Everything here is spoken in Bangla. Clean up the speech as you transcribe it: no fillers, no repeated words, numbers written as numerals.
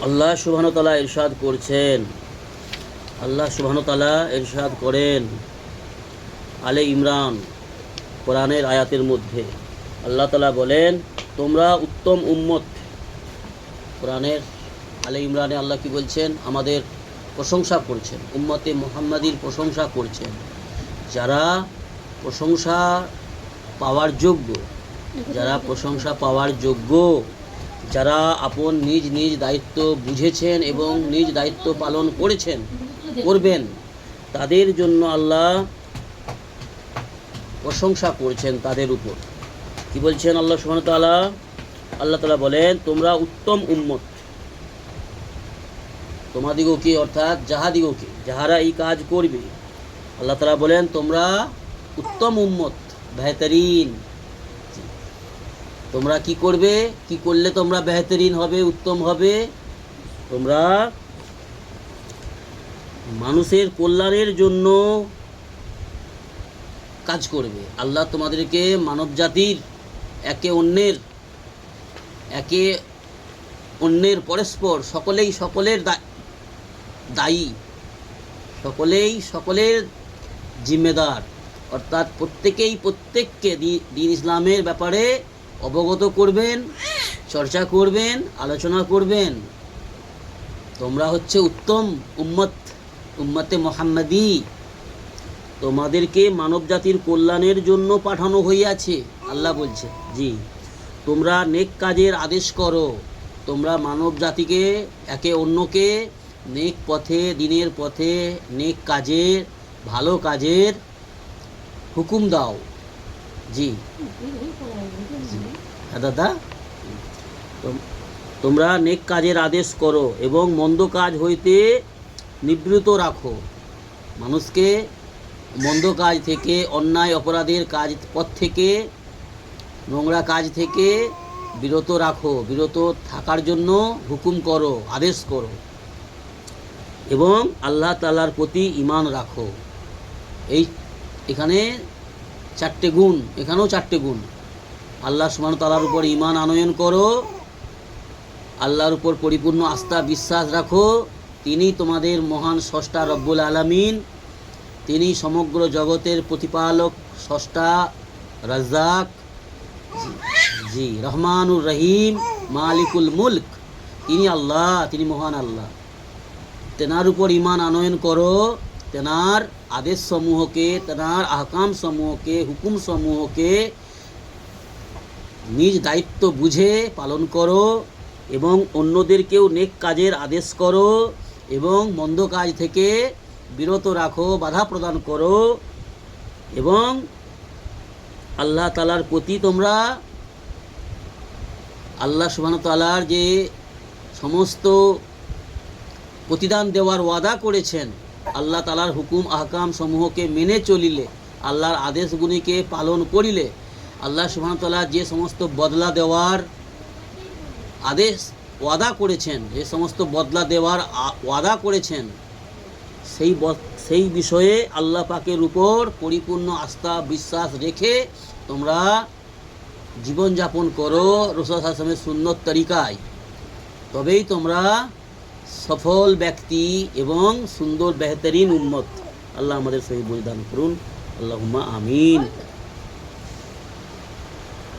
আল্লাহ সুবহানাহু ওয়া তাআলা ইরশাদ করছেন, আল্লাহ সুবহানাহু ওয়া তাআলা ইরশাদ করেন আলে ইমরান কোরআনের আয়াতের মধ্যে। আল্লাহ তাআলা বলেন, তোমরা উত্তম উম্মত। কোরআনের আলে ইমরানে আল্লাহ কি বলছেন? আমাদের প্রশংসা করছেন, উম্মতে মুহাম্মাদির প্রশংসা করছেন, যারা প্রশংসা পাওয়ার যোগ্য, যারা প্রশংসা পাওয়ার যোগ্য, যারা আপন নিজ নিজ দায়িত্ব বুঝেছেন এবং নিজ দায়িত্ব পালন করেছেন, করবেন, তাদের জন্য আল্লাহ প্রশংসা করছেন তাদের উপর। কি বলছেন আল্লাহ সুবহানাহু ওয়া তাআলা? আল্লাহ তাআলা বলেন, তোমরা উত্তম উম্মত। তোমাদিগকে অর্থাৎ যাহাদিগকে, যাহারা এই কাজ করবে, আল্লাহ তাআলা বলেন তোমরা উত্তম উম্মত, বেহতরিন। তোমরা কি করবে? কি করলে তোমরা বেহতরিন হবে, উত্তম হবে? তোমরা মানুষের কল্যাণের জন্য কাজ করবে। আল্লাহ তোমাদেরকে মানব জাতির একে অন্যের পরস্পর সকলের দায়ী, সকলের জিম্মেদার, অর্থাৎ প্রত্যেককে দ্বীন ইসলামের ব্যাপারে অবগত করবেন, চর্চা করবেন, আলোচনা করবেন। তোমরা হচ্ছে উত্তম উম্মতে মুহাম্মাদি। তোমাদেরকে মানব জাতির কল্যাণের জন্য পাঠানো হইয়াছে, আল্লাহ বলছে। জি, তোমরা নেক কাজের আদেশ করো। তোমরা মানব জাতিকে একে অন্যকে নেক পথে, দিনের পথে, নেক কাজের, ভালো কাজের হুকুম দাও। জি হ্যাঁ দাদা, তোমরা নেক কাজের আদেশ করো এবং মন্দ কাজ হইতে নিবৃত রাখো। মানুষকে মন্দ কাজ থেকে, অন্যায় অপরাধের পথ থেকে, নোংরা কাজ থেকে বিরত রাখো, বিরত থাকার জন্য হুকুম করো, আদেশ করো, এবং আল্লাহ তাআলার প্রতি ঈমান রাখো। এখানে 4টে গুণ, এখানেও 4টে গুণ। আল্লাহ সুবহানাহু ওয়া তাআলার উপর ঈমান আনয়ন করো, আল্লাহর উপর পরিপূর্ণ আস্থা বিশ্বাস রাখো। তিনি তোমাদের মহান স্রষ্টা রব্বুল আলামিন, তিনি সমগ্র জগতের প্রতিপালক, স্রষ্টা, রাজ্জাক, জি রহমানুর রহিম, মালিকুল মুলক। তিনি আল্লাহ, তিনি মহান আল্লাহ। তেনার উপর ঈমান আনয়ন করো, তেনার আদেশ সমূহকে, তেনার আহকাম সমূহকে, হুকুম সমূহকে নিজ দায়িত্ব বুঝে পালন করো এবং অন্যদেরকেও নেক কাজের আদেশ করো এবং মন্দ কাজ থেকে বিরত রাখো, বাধা প্রদান করো, এবং আল্লাহ তাআলার প্রতি তোমরা আল্লাহ সুবহানাহু ওয়া তাআলার যে সমস্ত প্রতিদান দেওয়ার ওয়াদা করেছেন, আল্লাহ তাআলার হুকুম আহকাম সমূহকে মেনে চলিলে, আল্লাহর আদেশগুলিকে পালন করিলে, আল্লাহ সুবহানাহু ওয়া তাআলা যে সমস্ত বদলা দেওয়ার আদেশ ওয়াদা করেছেন, যে সমস্ত বদলা দেওয়ার ওয়াদা করেছেন, সেই বিষয়ে আল্লাহ পাকের উপর পরিপূর্ণ আস্থা বিশ্বাস রেখে তোমরা জীবনযাপন করো রাসূল সাল্লাল্লাহু আলাইহি ওয়াসাল্লামের সুন্নত তরিকায়। তবেই তোমরা সফল ব্যক্তি এবং সুন্দর বেহতরিন উম্মত। আল্লাহ আমাদের সেই বুঝ দান করুন। আল্লাহুম্মা আমিন।